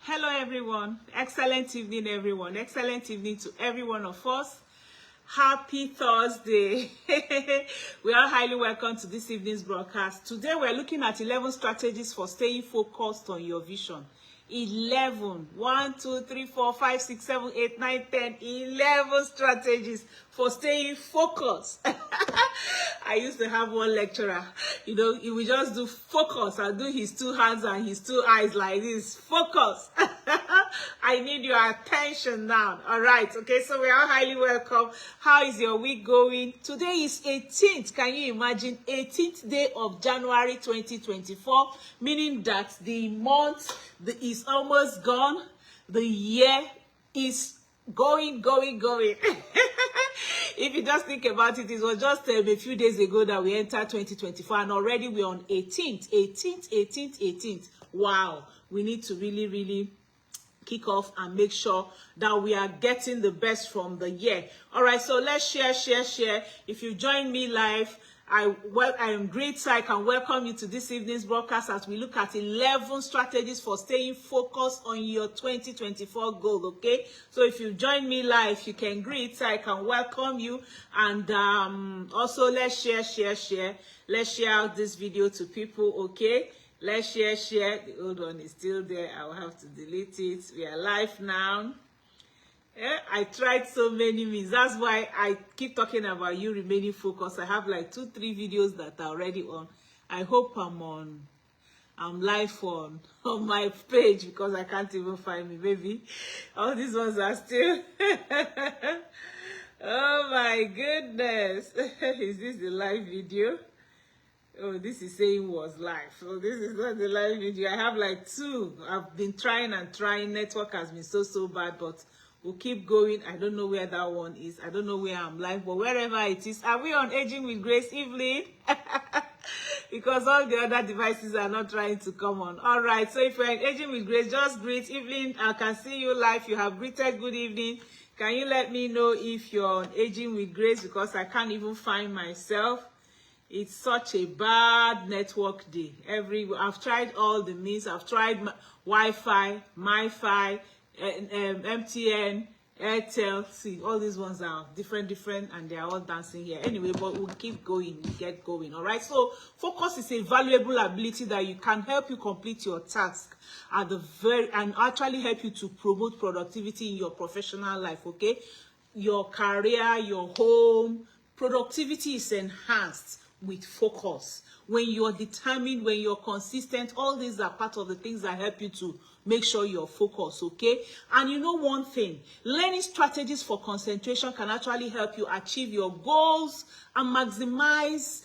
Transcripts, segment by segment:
Hello everyone. Excellent evening everyone. Excellent evening to every one of us. Happy Thursday. We are highly welcome to this evening's broadcast. Today we're looking at 11 strategies for staying focused on your vision. 11. 1, 2, 3, 4, 5, 6, 7, 8, 9, 10. 11 strategies for staying focused. I used to have one lecturer, he would just do focus and do his two hands and his two eyes like this. Focus. I need your attention now. All right. Okay. So we are highly welcome. How is your week going? Today is 18th. Can you imagine? 18th day of January 2024, meaning that the month is almost gone. The year is going. If you just think about it, it was just a few days ago that we entered 2024, and already we're on 18th. Wow. We need to really kick off and make sure that we are getting the best from the year. All right, so let's share. If you join me live, I am great, so I can welcome you to this evening's broadcast as we look at 11 strategies for staying focused on your 2024 goal. Okay, so if you join me live, you can greet, so I can welcome you. And also let's share. Let's share out this video to people. Okay, let's share. The old one is still there. I'll have to delete it. We are live now. Yeah, I tried so many means. That's why I keep talking about you remaining focused. I have like 2-3 videos that are already on. I hope I'm live on my page, because I can't even find me. Maybe all these ones are still. Oh my goodness. Is this the live video? Oh, this is saying was live. So this is not the live video. I have like 2. I've been trying. Network has been so bad, but we'll keep going. I don't know where that one is. I don't know where I'm live, but wherever it is. Are we on Aging with Grace, Evelyn? Because all the other devices are not trying to come on. All right. So if you're in Aging with Grace, just greet. Evelyn, I can see you live. You have greeted. Good evening. Can you let me know if you're on Aging with Grace? Because I can't even find myself. It's such a bad network day. I've tried all the means. I've tried Wi-Fi, MiFi, MTN, Airtel. See, all these ones are different, and they are all dancing here. Anyway, but we'll keep going. We'll get going. All right. So focus is a valuable ability that can help you complete your task and actually help you to promote productivity in your professional life. Okay, your career, your home. Productivity is enhanced with focus. When you're determined, when you're consistent, all these are part of the things that help you to make sure you're focused, okay? And you know one thing, learning strategies for concentration can actually help you achieve your goals and maximize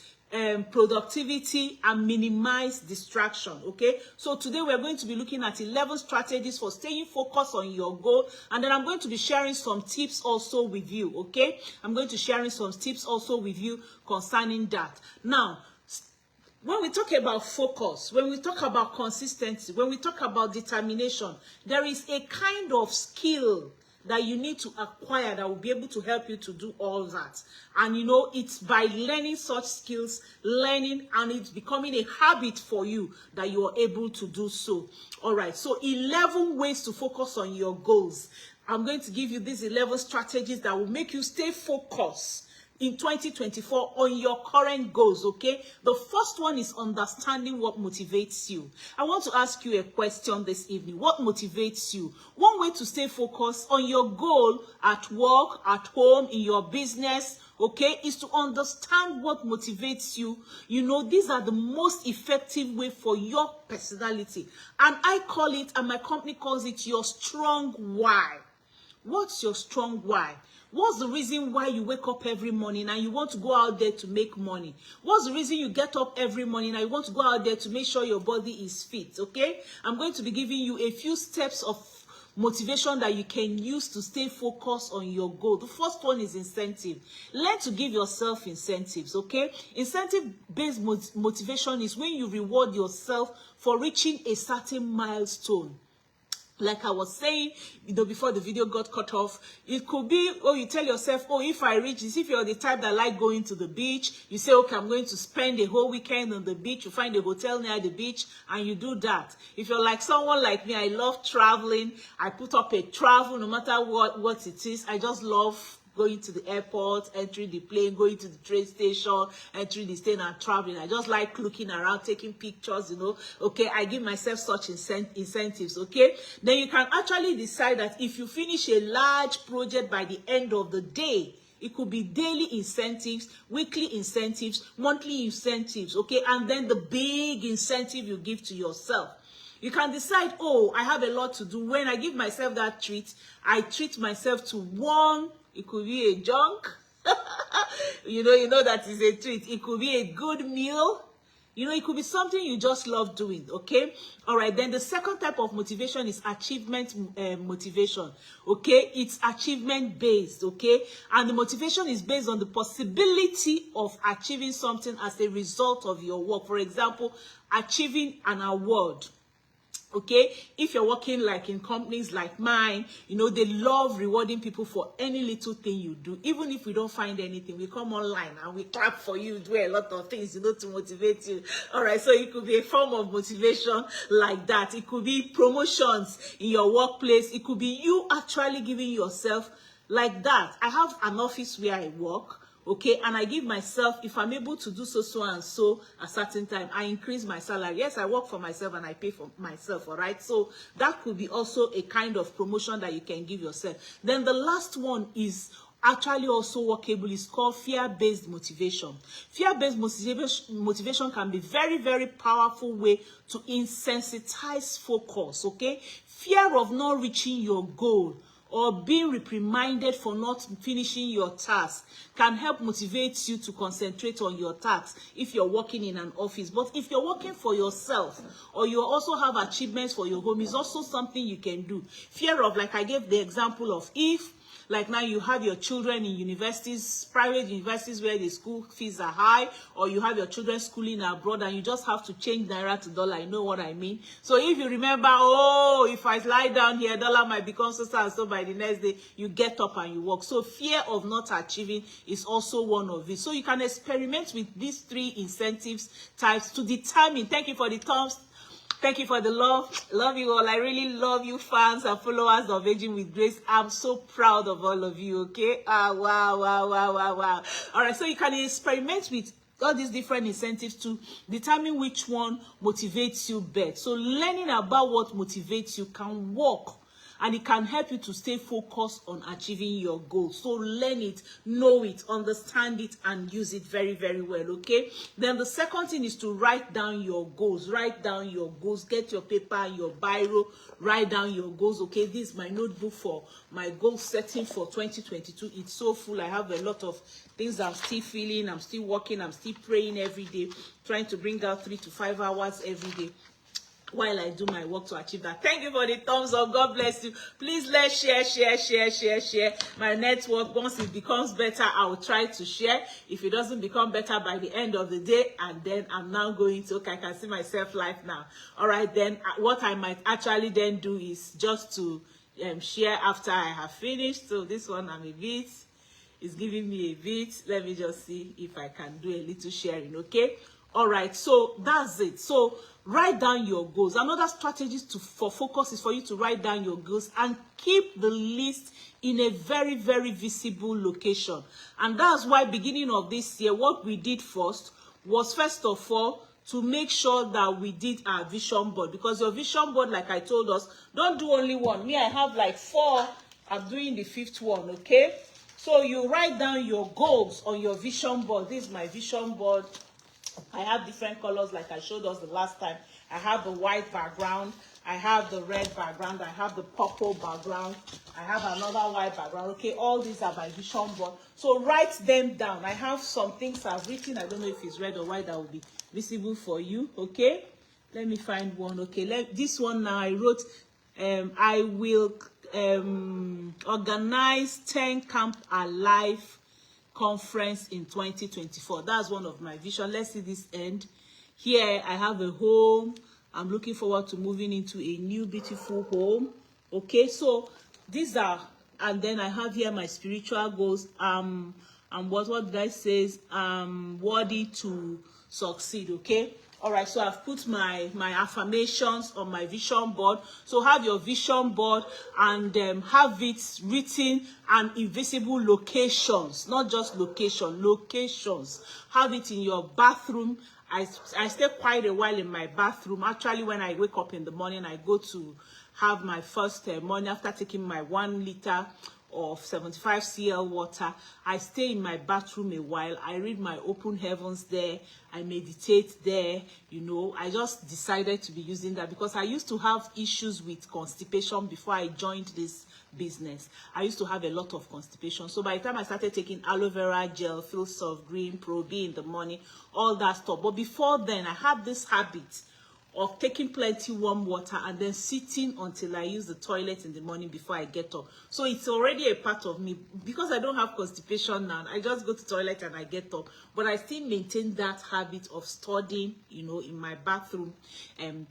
productivity and minimize distraction. Okay, so today we're going to be looking at 11 strategies for staying focused on your goal, and then I'm going to be sharing some tips also with you. Okay, I'm going to sharing some tips also with you concerning that. Now, when we talk about focus, when we talk about consistency, when we talk about determination, there is a kind of skill that you need to acquire that will be able to help you to do all that. And it's by learning such skills, and it's becoming a habit for you that you are able to do so. All right, so 11 ways to focus on your goals. I'm going to give you these 11 strategies that will make you stay focused in 2024 on your current goals. Okay, the first one is understanding what motivates you. I want to ask you a question this evening. What motivates you? One way to stay focused on your goal at work, at home, in your business, okay, is to understand what motivates you. These are the most effective way for your personality, and I call it, and my company calls it, your strong why. What's your strong why? What's the reason why you wake up every morning and you want to go out there to make money? What's the reason you get up every morning and you want to go out there to make sure your body is fit? Okay, I'm going to be giving you a few steps of motivation that you can use to stay focused on your goal. The first one is incentive. Learn to give yourself incentives. Okay, incentive-based motivation is when you reward yourself for reaching a certain milestone. Like I was saying, before the video got cut off, it could be, oh, you tell yourself, oh, if I reach this, if you're the type that like going to the beach, you say, okay, I'm going to spend a whole weekend on the beach. You find a hotel near the beach and you do that. If you're like someone like me, I love traveling. I put up a travel, no matter what it is. I just love going to the airport, entering the plane, going to the train station, entering the station and traveling. I just like looking around, taking pictures, Okay, I give myself such incentives, okay? Then you can actually decide that if you finish a large project by the end of the day, it could be daily incentives, weekly incentives, monthly incentives, okay? And then the big incentive you give to yourself. You can decide, oh, I have a lot to do. When I give myself that treat, I treat myself to one. It could be a junk. you know that is a treat. It could be a good meal. It could be something you just love doing, okay? All right, then the second type of motivation is achievement motivation, okay? It's achievement-based, okay? And the motivation is based on the possibility of achieving something as a result of your work. For example, achieving an award. Okay, if you're working like in companies like mine, they love rewarding people for any little thing you do. Even if we don't find anything, we come online and we clap for you, do a lot of things, to motivate you. All right, so it could be a form of motivation like that. It could be promotions in your workplace. It could be you actually giving yourself like that. I have an office where I work. Okay, and I give myself, if I'm able to do so and so a certain time, I increase my salary. Yes, I work for myself and I pay for myself, all right? So that could be also a kind of promotion that you can give yourself. Then the last one is actually also workable. It's called fear-based motivation. Fear-based motivation can be very, very powerful way to insensitize focus, okay? Fear of not reaching your goal or being reprimanded for not finishing your task can help motivate you to concentrate on your task if you're working in an office. But if you're working for yourself or you also have achievements for your home, is also something you can do. Fear of, like I gave the example of, if like now you have your children in universities, private universities where the school fees are high, or you have your children schooling abroad and you just have to change naira to dollar, you know what I mean? So if you remember, oh, if I lie down here, dollar might become so and so by the next day, you get up and you walk. So fear of not achieving is also one of it. So you can experiment with these three incentives types to determine. Thank you for the thumbs. Thank you for the love. Love you all. I really love you, fans and followers of Aging with Grace. I'm so proud of all of you, okay? Wow. All right, so you can experiment with all these different incentives to determine which one motivates you best. So learning about what motivates you can work, and it can help you to stay focused on achieving your goals. So learn it, know it, understand it, and use it very, very well, okay? Then the second thing is to write down your goals. Write down your goals. Get your paper and your biro. Write down your goals, okay? This is my notebook for my goal setting for 2022. It's so full. I have a lot of things I'm still feeling. I'm still working. I'm still praying every day, trying to bring out 3 to 5 hours every day while I do my work to achieve that. Thank you for the thumbs up. God bless you. Please let's share my network. Once it becomes better, I will try to share. If it doesn't become better by the end of the day, and then I'm now going to, okay, I can see myself live now. All right, then what I might actually then do is just to share after I have finished. So this one, I'm a bit, it's giving me a bit. Let me just see if I can do a little sharing, okay? All right, so that's it. So write down your goals. Another strategy for focus is for you to write down your goals and keep the list in a very, very visible location. And that's why beginning of this year, what we did first was, first of all, to make sure that we did our vision board. Because your vision board, like I told us, don't do only one. Me, I have like 4. I'm doing the 5th one, okay? So you write down your goals on your vision board. This is my vision board. I have different colors like I showed us the last time. I have the white background. I have the red background. I have the purple background. I have another white background. Okay, all these are my vision board. So write them down. I have some things I've written. I don't know if it's red or white that will be visible for you. Okay, let me find one. Okay, this one now I wrote, I will organize 10 Camp Alive conference in 2024. That's one of my vision. Let's see this end. Here I have a home. I'm looking forward to moving into a new beautiful home. Okay, so these are, and then I have here my spiritual goals. And what did I say? Worthy to succeed. Okay. All right, so I've put my affirmations on my vision board. So have your vision board and have it written and invisible locations, not just locations. Have it in your bathroom. I stay quite a while in my bathroom. Actually, when I wake up in the morning, I go to have my first morning after taking my 1 liter of 75 cl water. I stay in my bathroom a while. I read my open heavens there. I meditate there. You know, I just decided to be using that because I used to have issues with constipation before I joined this business. I used to have a lot of constipation. So by the time I started taking aloe vera gel, Philsoft Green, Pro B in the morning, all that stuff. But before then, I had this habit of taking plenty warm water and then sitting until I use the toilet in the morning before I get up. So it's already a part of me. Because I don't have constipation now, I just go to toilet and I get up. But I still maintain that habit of studying, you know, in my bathroom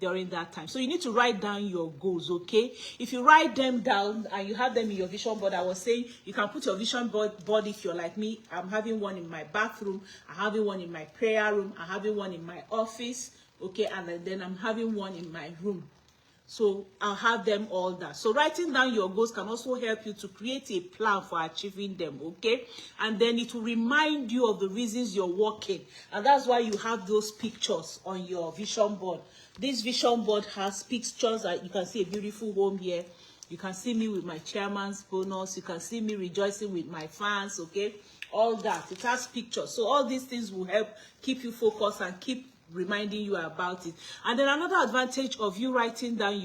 during that time. So you need to write down your goals, okay? If you write them down and you have them in your vision board, I was saying you can put your vision board if you're like me. I'm having one in my bathroom, I'm having one in my prayer room, I'm having one in my office. Okay, and then I'm having one in my room. So I'll have them all that. So writing down your goals can also help you to create a plan for achieving them, okay? And then it will remind you of the reasons you're working. And that's why you have those pictures on your vision board. This vision board has pictures that you can see a beautiful home here. You can see me with my chairman's bonus. You can see me rejoicing with my fans, okay? All that. It has pictures. So all these things will help keep you focused and keep reminding you about it. And then another advantage of you writing down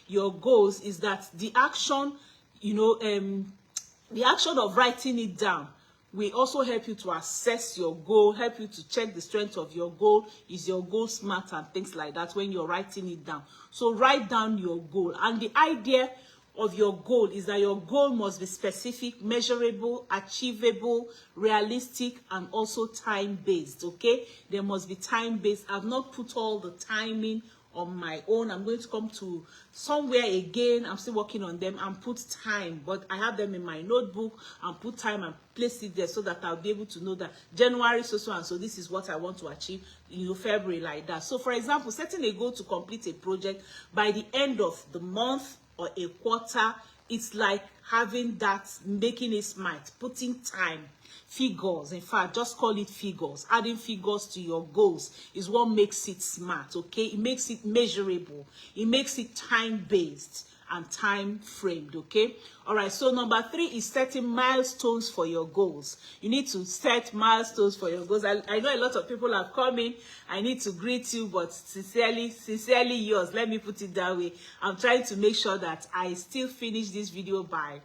your goals is that the action, you know, the action of writing it down will also help you to assess your goal, help you to check the strength of your goal. Is your goal smart and things like that when you're writing it down. So write down your goal. And the idea of your goal is that your goal must be specific, measurable, achievable, realistic, and also time-based, okay? There must be time-based. I've not put all the timing on my own. I'm going to come to somewhere again. I'm still working on them and put time, but I have them in my notebook and put time and place it there so that I'll be able to know that January so and so this is what I want to achieve, you know, February like that. So for example, setting a goal to complete a project by the end of the month or a quarter, it's like having that, making it smart, putting time, figures. In fact, just call it figures. Adding figures to your goals is what makes it smart, okay? It makes it measurable. It makes it time-based and time framed, okay? All right, so number 3 is setting milestones for your goals. You need to set milestones for your goals. I know a lot of people have come in. I need to greet you, but sincerely yours. Let me put it that way. I'm trying to make sure that I still finish this video by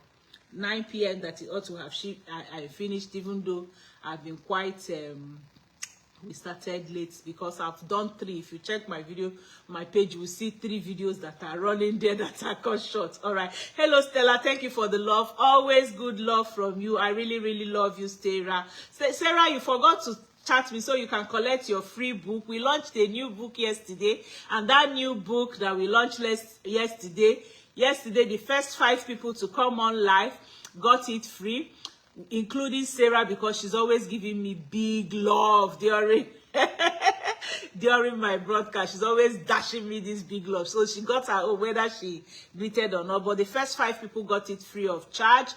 9 p.m. that it ought to have I finished, even though I've been quite we started late because I've done 3. If you check my video, my page, you will see 3 videos that are running there that are cut short. All right. Hello, Stella. Thank you for the love. Always good love from you. I really love you, Sarah. Sarah, you forgot to chat me so you can collect your free book. We launched a new book yesterday, and that new book that we launched yesterday, the first 5 people to come on live got it free, including Sarah, because she's always giving me big love during during my broadcast. She's always dashing me this big love. So she got her own, whether she greeted or not. But the first 5 people got it free of charge.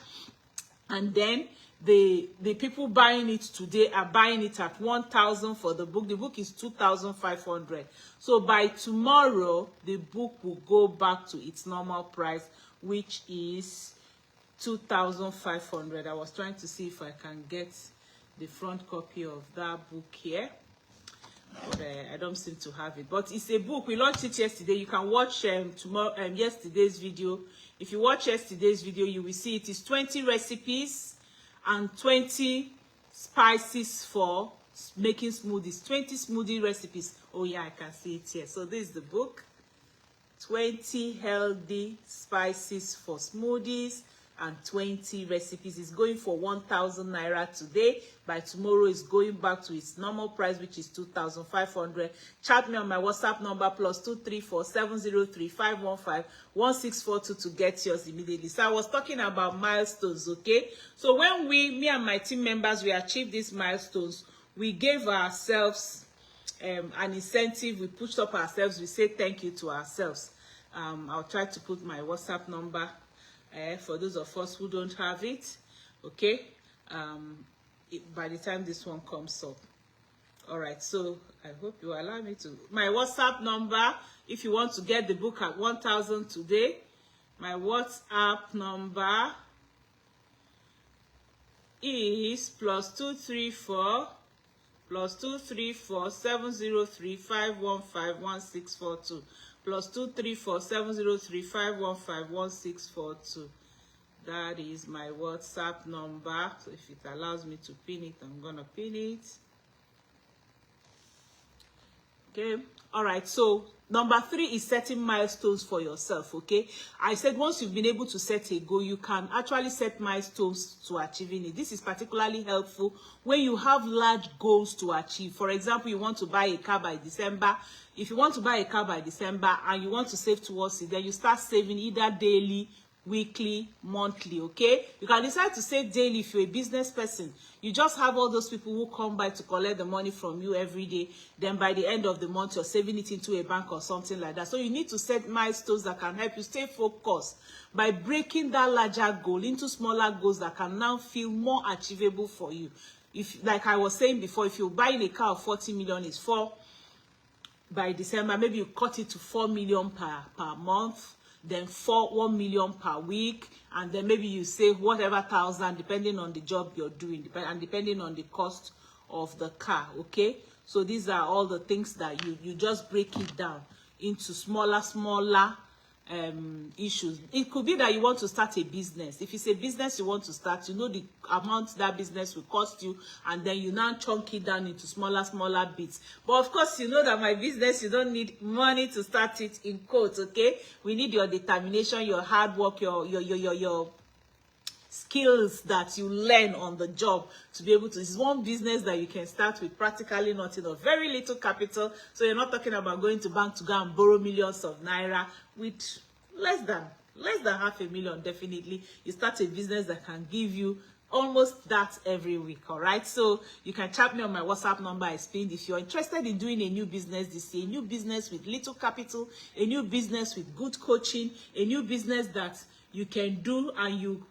And then the people buying it today are buying it at 1,000 for the book. The book is 2,500. So by tomorrow, the book will go back to its normal price, which is 2,500. I was trying to see if I can get the front copy of that book here, but I don't seem to have it. But it's a book. We launched it yesterday. You can watch yesterday's video. If you watch yesterday's video, you will see it is 20 recipes and 20 spices for making smoothies. 20 smoothie recipes. Oh yeah, I can see it here. So this is the book. 20 healthy spices for smoothies. 120 recipes. It's going for 1,000 naira today. By tomorrow, it's going back to its normal price, which is 2,500. Chat me on my WhatsApp number +234 703 515 1642 to get yours immediately. So I was talking about milestones, okay? So when me and my team members, we achieved these milestones, we gave ourselves an incentive. We pushed up ourselves. We say thank you to ourselves. I'll try to put my WhatsApp number for those of us who don't have it, okay? By the time this one comes up. All right, so I hope you allow me to. My WhatsApp number, if you want to get the book at 1,000 today, my WhatsApp number is +234 703 515 1642. +234 703 515 1642. That is my WhatsApp number. So if it allows me to pin it, I'm gonna pin it. Okay. All right. So number 3 is setting milestones for yourself. Okay. I said once you've been able to set a goal, you can actually set milestones to achieving it. This is particularly helpful when you have large goals to achieve. For example, you want to buy a car by December. If you want to buy a car by December and you want to save towards it, then you start saving either daily, weekly, monthly, okay? You can decide to save daily if you're a business person. You just have all those people who come by to collect the money from you every day. Then by the end of the month, you're saving it into a bank or something like that. So you need to set milestones that can help you stay focused by breaking that larger goal into smaller goals that can now feel more achievable for you. If, like I was saying before, if you're buying a car of 40 million, it's by December, maybe you cut it to 4 million per month. Then 1 million per week, and then maybe you save whatever thousand depending on the job you're doing, and depending on the cost of the car, okay? So these are all the things that you just break it down into smaller issues. It could be that you want to start a business. If it's a business you want to start, you know the amount that business will cost you, and then you now chunk it down into smaller bits. But of course, you know that my business, you don't need money to start it, in quotes, okay? We need your determination, your hard work, your skills that you learn on the job to be able to. It's one business that you can start with practically nothing or very little capital. So you're not talking about going to bank to go and borrow millions of naira. With less than 500,000, definitely you start a business that can give you almost that every week. All right, so you can chat me on my WhatsApp number I pinned if you're interested in doing a new business this year, a new business with little capital, a new business with good coaching, a new business that you can do and you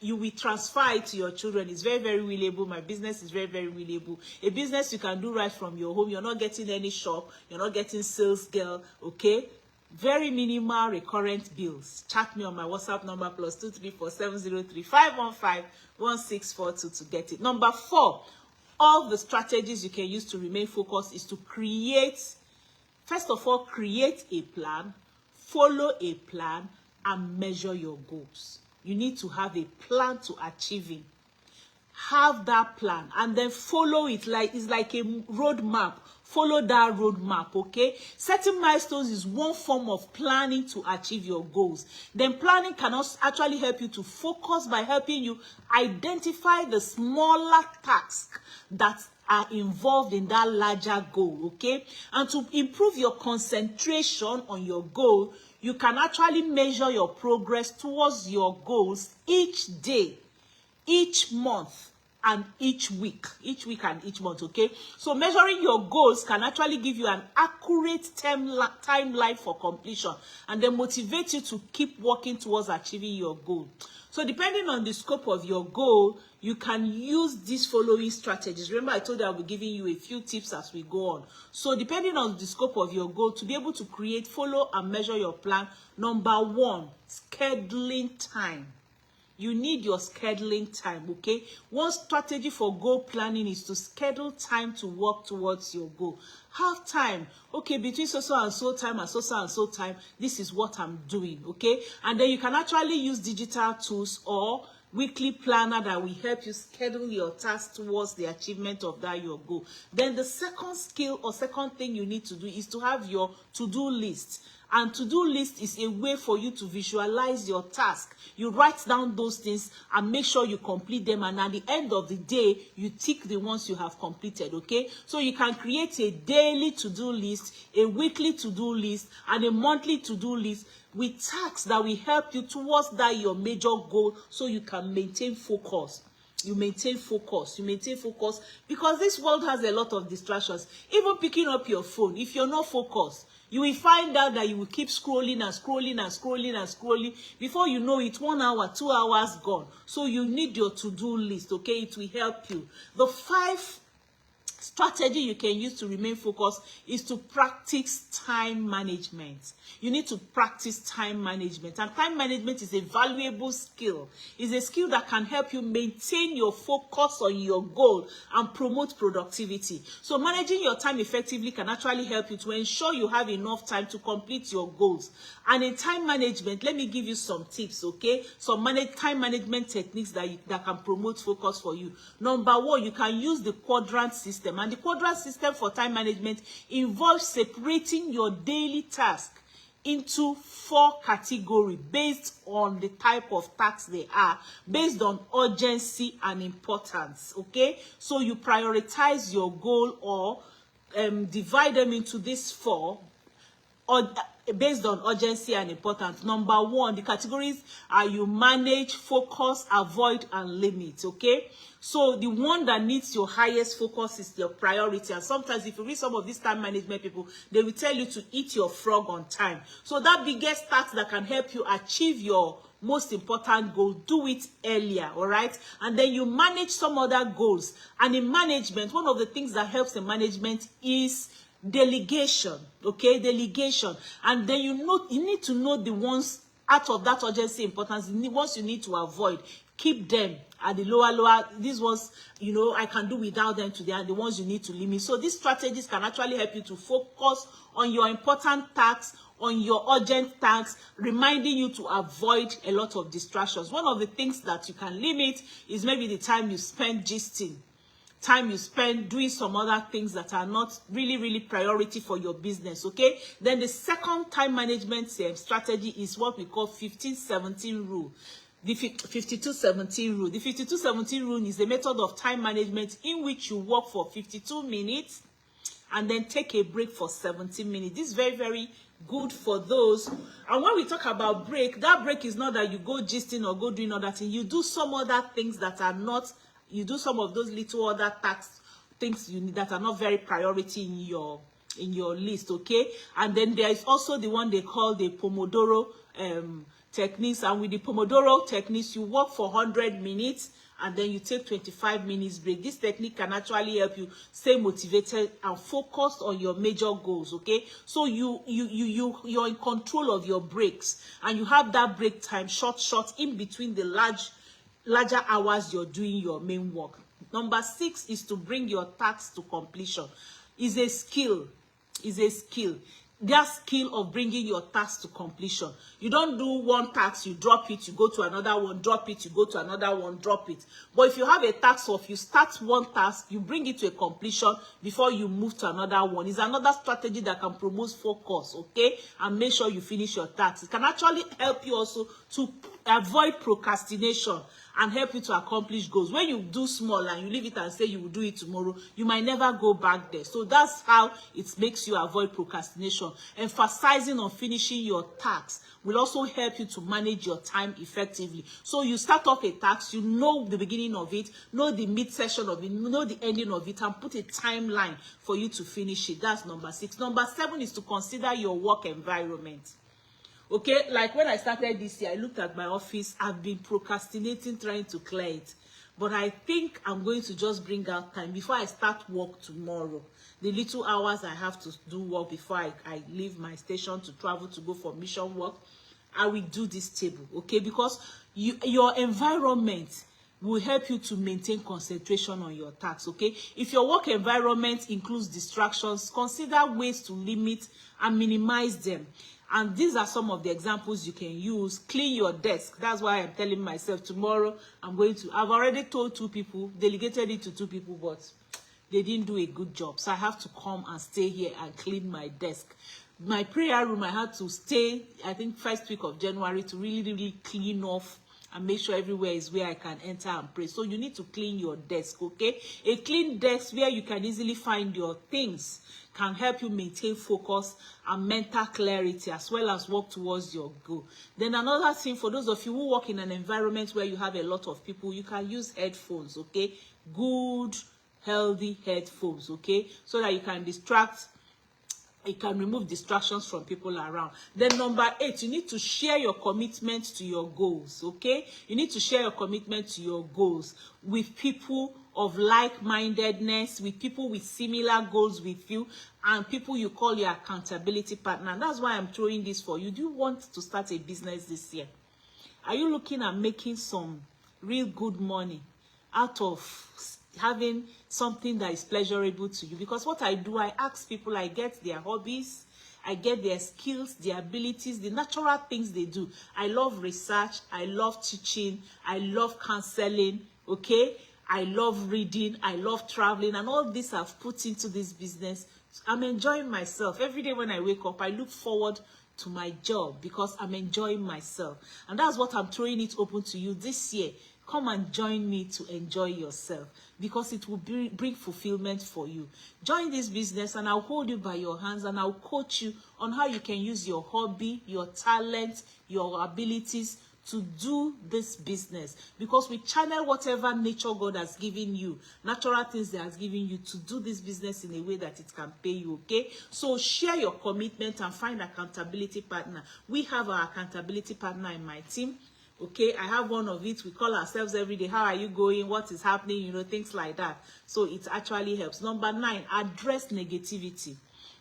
will transfer it to your children. It's very, very reliable. My business is very, very reliable. A business you can do right from your home. You're not getting any shop, you're not getting sales girl, okay? Very minimal recurrent bills. Chat me on my WhatsApp number +234 703 515 1642 to get it. Number 4, all the strategies you can use to remain focused is to create, first of all, create a plan, follow a plan, and measure your goals. You need to have a plan to achieving. Have that plan and then follow it. It's like a roadmap. Follow that roadmap, okay? Setting milestones is one form of planning to achieve your goals. Then planning can also actually help you to focus by helping you identify the smaller tasks that are involved in that larger goal, okay? And to improve your concentration on your goal, you can actually measure your progress towards your goals each day, each month, and each week and each month, okay? So measuring your goals can actually give you an accurate timeline for completion and then motivate you to keep working towards achieving your goal. So depending on the scope of your goal, you can use these following strategies. Remember, I told you I'll be giving you a few tips as we go on. So depending on the scope of your goal, to be able to create, follow, and measure your plan, number 1, scheduling time. You need your scheduling time, okay? One strategy for goal planning is to schedule time to work towards your goal. Have time, okay, between so and so time and so time, this is what I'm doing, okay? And then you can actually use digital tools or weekly planner that will help you schedule your tasks towards the achievement of that your goal. Then the second skill or second thing you need to do is to have your to-do list. And to-do list is a way for you to visualize your task. You write down those things and make sure you complete them. And at the end of the day, you tick the ones you have completed, okay? So you can create a daily to-do list, a weekly to-do list, and a monthly to-do list with tasks that will help you towards that your major goal, so you can maintain focus. You maintain focus because this world has a lot of distractions. Even picking up your phone, if you're not focused, you will find out that you will keep scrolling and scrolling and scrolling and scrolling. Before you know it, 1 hour, 2 hours gone. So you need your to-do list, okay? It will help you. The 5 strategy you can use to remain focused is to practice time management. You need to practice time management, and time management is a valuable skill. It's a skill that can help you maintain your focus on your goal and promote productivity. So managing your time effectively can actually help you to ensure you have enough time to complete your goals. And in time management, let me give you some tips, okay? Some time management techniques that can promote focus for you. Number 1, you can use the quadrant system. And the quadrant system for time management involves separating your daily task into 4 categories based on the type of tasks they are, based on urgency and importance, okay? So you prioritize your goal or divide them into these 4 or based on urgency and importance. Number 1, the categories are you manage, focus, avoid, and limit, okay? So the one that needs your highest focus is your priority. And sometimes if you read some of these time management people, they will tell you to eat your frog on time. So that biggest task that can help you achieve your most important goal, do it earlier, all right? And then you manage some other goals. And in management, one of the things that helps in management is delegation, okay? Delegation. And then you need to know the ones out of that urgency importance, the ones you need to avoid. Keep them at the lower. These ones, you know, I can do without them today, and the ones you need to limit. So these strategies can actually help you to focus on your important tasks, on your urgent tasks, reminding you to avoid a lot of distractions. One of the things that you can limit is maybe the time you spend gisting, time you spend doing some other things that are not really priority for your business, okay? Then the second time management strategy is what we call 15-17 rule. The 52-17 rule. The 52-17 rule is a method of time management in which you work for 52 minutes and then take a break for 17 minutes. This is very good for those. And when we talk about break, that break is not that you go gisting or go doing other things. You do some other things that are not, you do some of those little other tasks, things you need that are not very priority in your list, okay? And then there is also the one they call the Pomodoro techniques. And with the Pomodoro techniques, you work for 100 minutes and then you take 25 minutes break. This technique can actually help you stay motivated and focused on your major goals, okay? So you're in control of your breaks, and you have that break time short in between the larger hours you're doing your main work. Number 6 is to bring your tasks to completion. Is a skill. That skill of bringing your task to completion. You don't do one task, you drop it, you go to another one, drop it, you go to another one, drop it. But if you have a task of you start one task, you bring it to a completion before you move to another one. It's another strategy that can promote focus, okay? And make sure you finish your task. It can actually help you also to avoid procrastination and help you to accomplish goals. When you do small and you leave it and say you will do it tomorrow, you might never go back there. So that's how it makes you avoid procrastination. Emphasizing on finishing your tasks will also help you to manage your time effectively. So you start off a task, you know the beginning of it, know the mid-section of it, know the ending of it, and put a timeline for you to finish it. That's number 6. Number 7 is to consider your work environment. Okay, like when I started this year, I looked at my office. I've been procrastinating trying to clear it. But I think I'm going to just bring out time before I start work tomorrow. The little hours I have to do work before I leave my station to travel to go for mission work, I will do this table, okay? Because your environment will help you to maintain concentration on your tasks, okay? If your work environment includes distractions, consider ways to limit and minimize them. And these are some of the examples you can use. Clean your desk. That's why I'm telling myself tomorrow I've already told 2 people, delegated it to 2 people, but they didn't do a good job. So I have to come and stay here and clean my desk. My prayer room, I had to stay, I think, first week of January to really clean off and make sure everywhere is where I can enter and pray. So you need to clean your desk, okay? A clean desk where you can easily find your things can help you maintain focus and mental clarity, as well as work towards your goal. Then another thing, for those of you who work in an environment where you have a lot of people, you can use headphones, okay? Good, healthy headphones, okay? So that you can remove distractions from people around. Then number 8, you need to share your commitment to your goals, okay? You need to share your commitment to your goals with people of like-mindedness, with people with similar goals with you, and people you call your accountability partner. That's why I'm throwing this for you. Do you want to start a business this year? Are you looking at making some real good money out of having something that is pleasurable to you? Because what I do, I ask people, I get their hobbies, I get their skills, their abilities, the natural things they do. I love research, I love teaching, I love counseling, okay? I love reading, I love traveling, and all this I've put into this business. I'm enjoying myself. Every day when I wake up, I look forward to my job because I'm enjoying myself. And that's what I'm throwing it open to you this year. Come and join me to enjoy yourself, because it will bring fulfillment for you. Join this business and I'll hold you by your hands and I'll coach you on how you can use your hobby, your talent, your abilities to do this business. Because we channel whatever nature God has given you, natural things that has given you, to do this business in a way that it can pay you, okay? So share your commitment and find accountability partner. We have our accountability partner in my team. Okay, I have one of it. We call ourselves every day. How are you going? What is happening? You know, things like that. So it actually helps. Number 9, address negativity.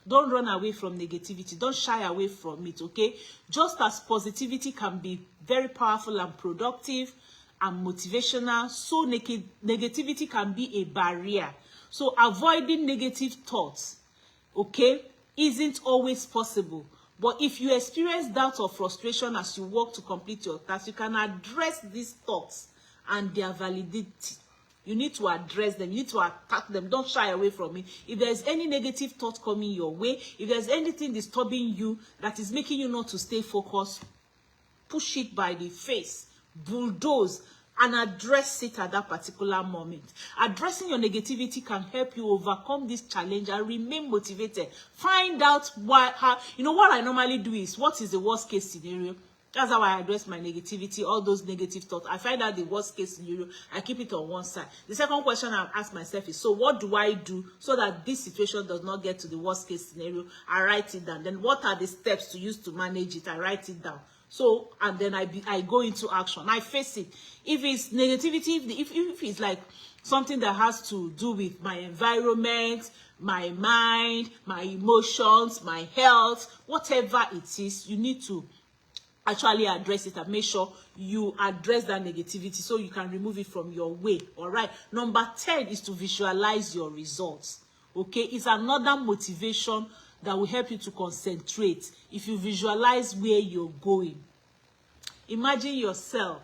Don't run away from negativity. Don't shy away from it, okay? Just as positivity can be very powerful and productive and motivational, so negativity can be a barrier. So avoiding negative thoughts, okay, isn't always possible. But if you experience doubt or frustration as you work to complete your task, you can address these thoughts and their validity. You need to address them. You need to attack them. Don't shy away from it. If there's any negative thought coming your way, if there's anything disturbing you that is making you not to stay focused, push it by the face, bulldoze, and address it at that particular moment. Addressing your negativity can help you overcome this challenge and remain motivated. Find out how, you know, what I normally do is, what is the worst case scenario? That's how I address my negativity, all those negative thoughts. I find out the worst case scenario, I keep it on one side. The second question I ask myself is, so what do I do so that this situation does not get to the worst case scenario? I write it down. Then what are the steps to use to manage it? I write it down. So, and then I go into action. I face it. If it's negativity, if it's like something that has to do with my environment, my mind, my emotions, my health, whatever it is, you need to actually address it and make sure you address that negativity so you can remove it from your way. All right. Number 10 is to visualize your results. Okay, it's another motivation that will help you to concentrate. If you visualize where you're going, imagine yourself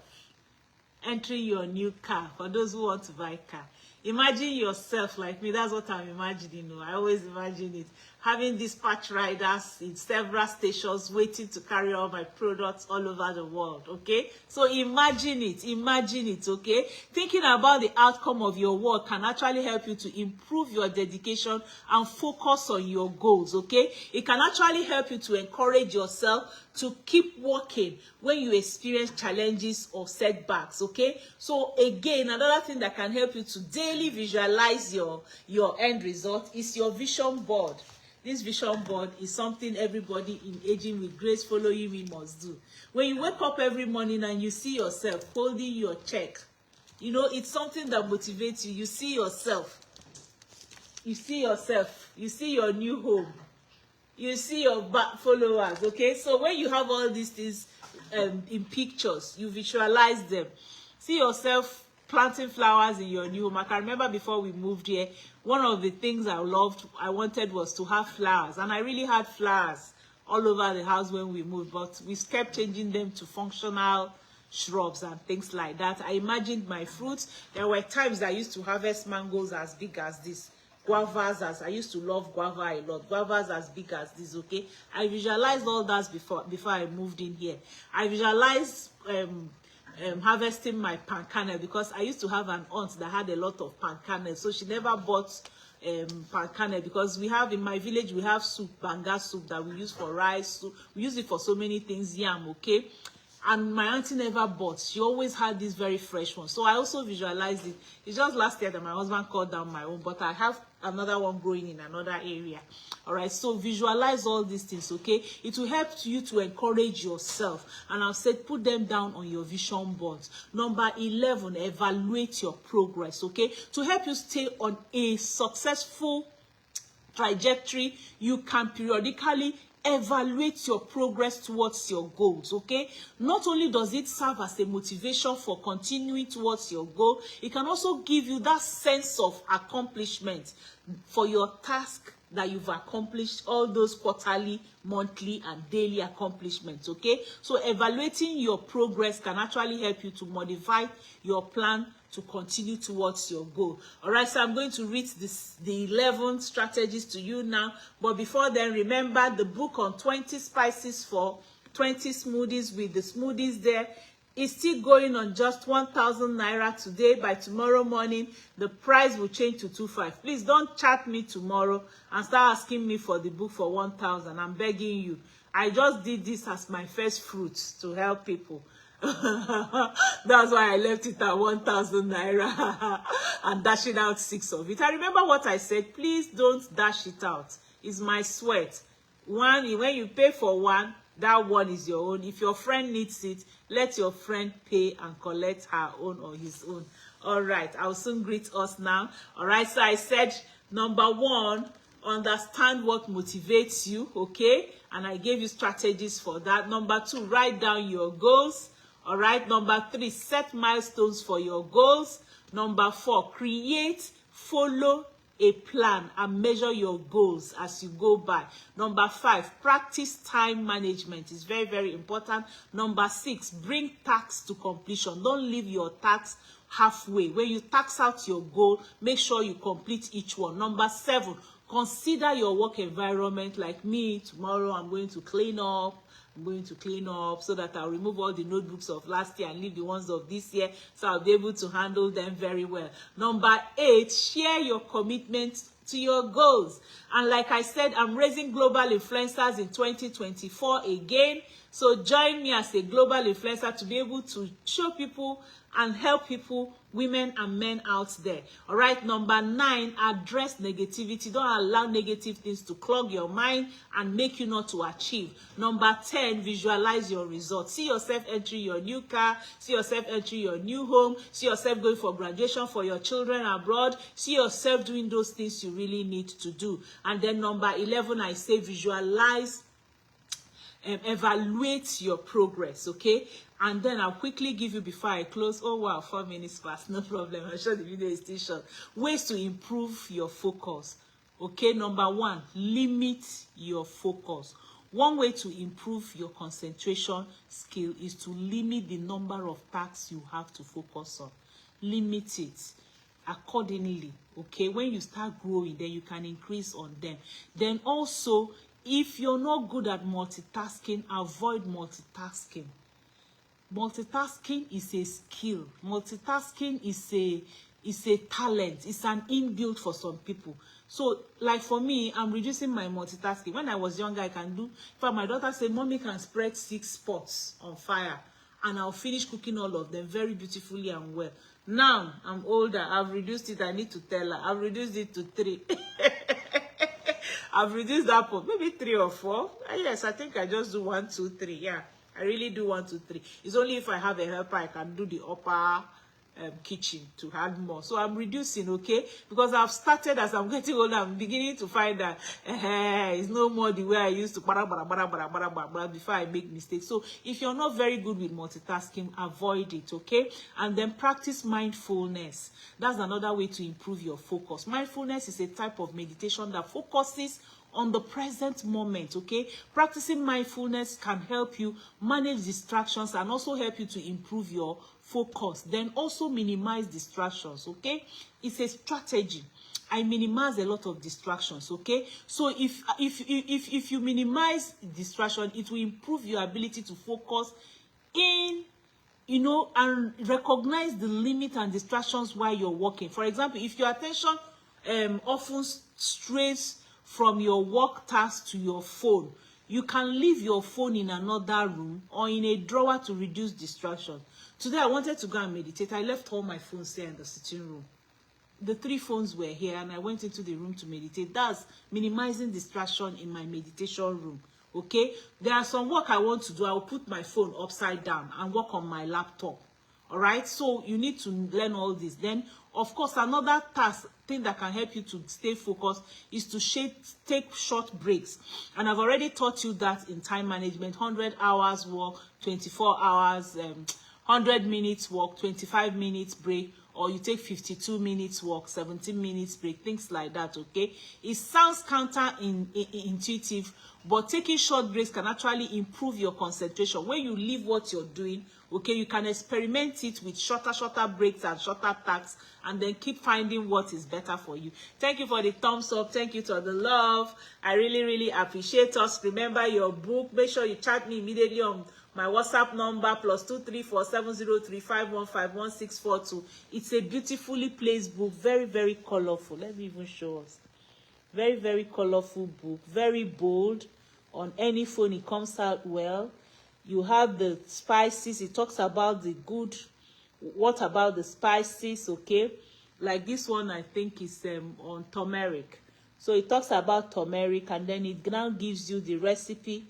entering your new car. For those who want to buy a car, imagine yourself like me. That's what I'm imagining. I always imagine it, having dispatch riders in several stations waiting to carry all my products all over the world. Okay, so imagine it. Okay, thinking about the outcome of your work can actually help you to improve your dedication and focus on your goals. Okay, it can actually help you to encourage yourself to keep working when you experience challenges or setbacks. Okay, so again, another thing that can help you to daily visualize your end result is your vision board. This vision board is something everybody in Aging with Grace Following Me must do. When you wake up every morning and you see yourself holding your check, you know, it's something that motivates you. You see yourself. You see your new home. You see your back followers, okay? So when you have all these things in pictures, you visualize them. See yourself planting flowers in your new home. I can remember before we moved here, one of the things I wanted was to have flowers, and I really had flowers all over the house when we moved, but we kept changing them to functional shrubs and things like that. I imagined my fruits. There were times I used to harvest mangoes as big as this, guavas, as I used to love guava a lot, guavas as big as this. Okay, I visualized all that before I moved in here. I visualized harvesting my palm kernel, because I used to have an aunt that had a lot of palm kernel, so she never bought palm kernel, because we have in my village, we have soup, banga soup, that we use for rice soup. We use it for so many things, yam. Okay, and my auntie never bought. She always had this very fresh one, so I also visualized it. It's just last year that my husband cut down my own, but I have another one growing in another area. All right, so visualize all these things. Okay, it will help you to encourage yourself, and I've said put them down on your vision boards. Number 11, evaluate your progress. Okay, to help you stay on a successful trajectory, you can periodically evaluate your progress towards your goals. Okay, not only does it serve as a motivation for continuing towards your goal, it can also give you that sense of accomplishment for your task that you've accomplished, all those quarterly, monthly, and daily accomplishments. Okay, so evaluating your progress can actually help you to modify your plan to continue towards your goal. All right, so I'm going to read the 11 strategies to you now, but before then, remember the book on 20 spices for 20 smoothies, with the smoothies there, is still going on just 1,000 naira today. By tomorrow morning, the price will change to 2,500. Please don't chat me tomorrow and start asking me for the book for 1,000. I'm begging you. I just did this as my first fruits to help people. That's why I left it at 1,000 naira and dashing out 6 of it. I remember what I said. Please don't dash it out. It's my sweat. When you pay for one, that one is your own. If your friend needs it, let your friend pay and collect her own or his own. All right, I'll soon greet us now. All right, so I said number 1, understand what motivates you. Okay, and I gave you strategies for that. Number 2, write down your goals. All right, number 3, set milestones for your goals. Number 4, create, follow a plan and measure your goals as you go by. Number 5, practice time management. It's very, very important. Number 6, bring tasks to completion. Don't leave your tasks halfway. When you task out your goal, make sure you complete each one. Number 7, consider your work environment. Like me, tomorrow I'm going to clean up. I'm going to clean up so that I'll remove all the notebooks of last year and leave the ones of this year, so I'll be able to handle them very well. Number 8, share your commitment to your goals. And like I said, I'm raising global influencers in 2024 again. So join me as a global influencer to be able to show people and help people, women and men out there. All right, number 9, address negativity. Don't allow negative things to clog your mind and make you not to achieve. Number 10, visualize your results. See yourself entering your new car. See yourself entering your new home. See yourself going for graduation for your children abroad. See yourself doing those things you really need to do. And then number 11, I say visualize, evaluate your progress. Okay, and then I'll quickly give you before I close. Oh wow, 4 minutes past, no problem. I'm sure the video is still short. Ways to improve your focus. Okay, number 1, limit your focus. One way to improve your concentration skill is to limit the number of tasks you have to focus on. Limit it accordingly. Okay, when you start growing, then you can increase on them. Then also, if you're not good at multitasking, avoid multitasking. Multitasking is a skill. Multitasking is a talent. It's an inbuilt for some people. So, like for me, I'm reducing my multitasking. When I was younger, I can do. In fact, my daughter said, "Mommy can spread 6 pots on fire, and I'll finish cooking all of them very beautifully and well." Now, I'm older. I've reduced it. I need to tell her. I've reduced it to 3. I've reduced that pot. Maybe 3 or 4. Yes, I think I just do 1, 2, 3. Yeah, I really do 1, 2, 3. It's only if I have a helper, I can do the upper kitchen to add more. So I'm reducing, okay, because I've started, as I'm getting older, I'm beginning to find that it's no more the way I used to before I make mistakes. So if you're not very good with multitasking, avoid it, okay? And then practice mindfulness. That's another way to improve your focus. Mindfulness is a type of meditation that focuses on the present moment, okay? Practicing mindfulness can help you manage distractions and also help you to improve your focus. Then also minimize distractions, okay? It's a strategy. I minimize a lot of distractions, okay? So if you minimize distraction, it will improve your ability to focus in, you know, and recognize the limit and distractions while you're working. For example, if your attention often strays from your work task to your phone, you can leave your phone in another room or in a drawer to reduce distraction. Today I wanted to go and meditate. I left all my phones here in the sitting room. The 3 phones were here and I went into the room to meditate. That's minimizing distraction in my meditation room. Okay, there are some work I want to do. I will put my phone upside down and work on my laptop. All right, so you need to learn all this. Then of course another thing that can help you to stay focused is to take short breaks, and I've already taught you that in time management. 100 hours work, 24 hours, 100 minutes work, 25 minutes break, or you take 52 minutes walk, 17 minutes break, things like that, okay? It sounds counterintuitive, but taking short breaks can actually improve your concentration. When you leave what you're doing, okay, you can experiment it with shorter breaks and shorter tasks, and then keep finding what is better for you. Thank you for the thumbs up. Thank you to the love. I really appreciate us. Remember your book. Make sure you chat me immediately on my WhatsApp number +2347035151642. It's a beautifully placed book, very colorful. Let me even show us. Very colorful book, very bold. On any phone, it comes out well. You have the spices. It talks about the good. What about the spices? Okay, like this one, I think is on turmeric. So it talks about turmeric, and then it now gives you the recipe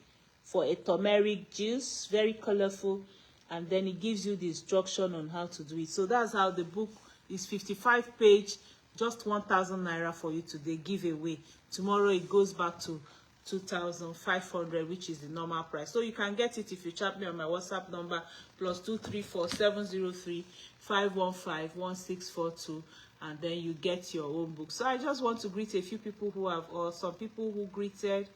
for a turmeric juice, very colorful, and then it gives you the instruction on how to do it. So that's how the book is. 55 page, just 1,000 naira for you today, giveaway. Tomorrow it goes back to 2,500, which is the normal price. So you can get it if you chat me on my WhatsApp number +2347035151642, and then you get your own book. So I just want to greet a few people who have, or some people who greeted.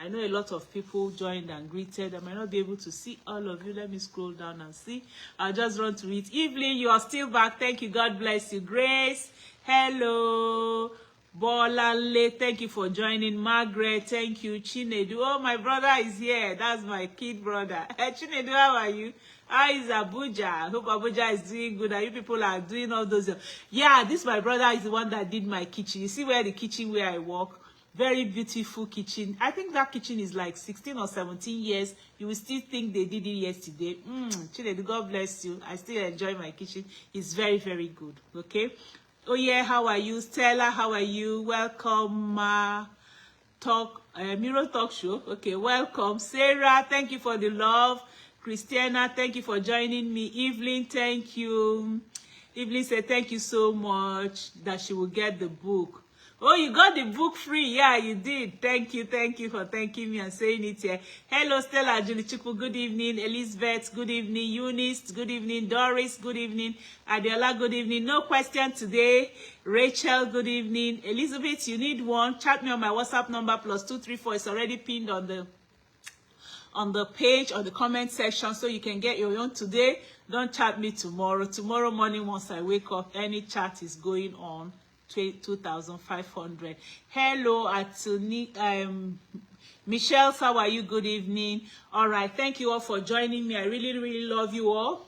I know a lot of people joined and greeted. I might not be able to see all of you. Let me scroll down and see. I'll just run to it. Evelyn, you are still back. Thank you. God bless you. Grace, hello. Bolale, thank you for joining. Margaret, thank you. Chinedu, oh, my brother is here. That's my kid brother. Chinedu, how are you? How is Abuja? I hope Abuja is doing good. And you people are doing all those. Yeah, this my brother is the one that did my kitchen. You see where the kitchen where I work? Very beautiful kitchen. I think that kitchen is like 16 or 17 years. You will still think they did it yesterday. Chinedu, God bless you. I still enjoy my kitchen. It's very good. Okay. Oh yeah, how are you? Stella, how are you? Welcome, Miro Talk Show. Okay, welcome. Sarah, thank you for the love. Christiana, thank you for joining me. Evelyn, thank you. Evelyn said thank you so much that she will get the book. Oh, you got the book free. Yeah, you did. Thank you for thanking me and saying it here. Hello, Stella Julichukwu, good evening. Elizabeth, good evening. Eunice, good evening. Doris, good evening. Adela, good evening. No question today. Rachel, good evening. Elizabeth, you need one. Chat me on my WhatsApp number +234. It's already pinned on the page or the comment section, so you can get your own today. Don't chat me tomorrow. Tomorrow morning, once I wake up, any chat is going on. 2,500. Hello, Atuni, Michelle, how are you? Good evening. All right, thank you all for joining me. I really love you all.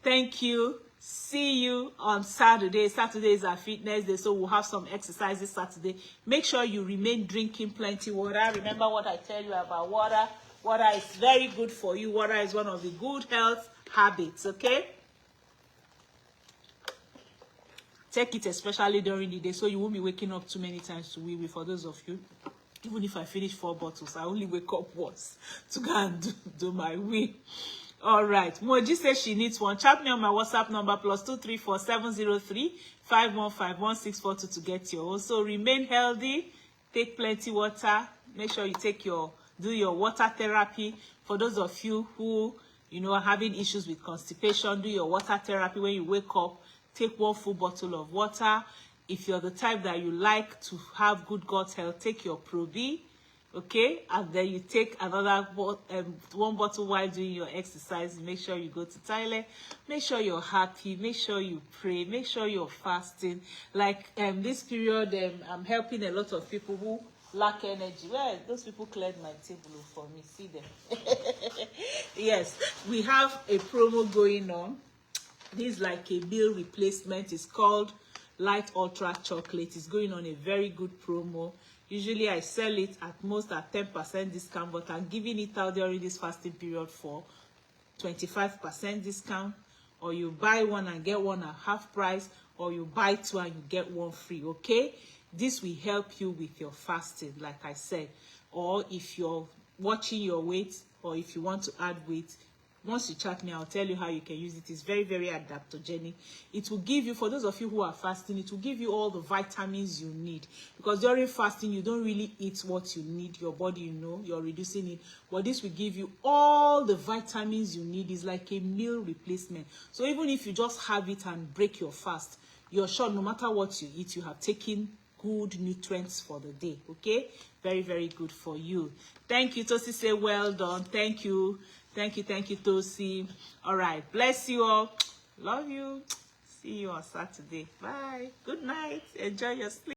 Thank you. See you on Saturday. Saturday is our fitness day, so we'll have some exercises Saturday. Make sure you remain drinking plenty water. Remember what I tell you about water. Water is very good for you. Water is one of the good health habits, okay? Take it especially during the day, so you won't be waking up too many times to wee-wee. For those of you, even if I finish 4 bottles, I only wake up once to go and do my wee. All right. Moji says she needs one. Chat me on my WhatsApp number +2347035151642 to get your own. So remain healthy. Take plenty water. Make sure you do your water therapy. For those of you who are having issues with constipation, do your water therapy when you wake up. Take 1 full bottle of water. If you're the type that you like to have good gut health, take your Pro-B. Okay, and then you take another one bottle while doing your exercise. Make sure you go to toilet, make sure you're happy, make sure you pray, make sure you're fasting. Like this period, I'm helping a lot of people who lack energy. Well, those people cleared my table for me. See them. Yes, we have a promo going on. This is like a meal replacement. It's called Light Ultra Chocolate. It's going on a very good promo. Usually I sell it at most at 10% discount, but I'm giving it out during this fasting period for 25% discount. Or you buy one and get one at half price, or you buy two and you get one free. Okay, this will help you with your fasting, like I said. Or if you're watching your weight, or if you want to add weight, once you chat me, I'll tell you how you can use it. It's very, very adaptogenic. It will give you, for those of you who are fasting, it will give you all the vitamins you need. Because during fasting, you don't really eat what you need. Your body, you know, you're reducing it. But this will give you all the vitamins you need. It's like a meal replacement. So even if you just have it and break your fast, you're sure no matter what you eat, you have taken good nutrients for the day. Okay, very, very good for you. Thank you, Tosi. Say well done. Thank you, Tosi. All right, bless you all. Love you. See you on Saturday. Bye. Good night. Enjoy your sleep.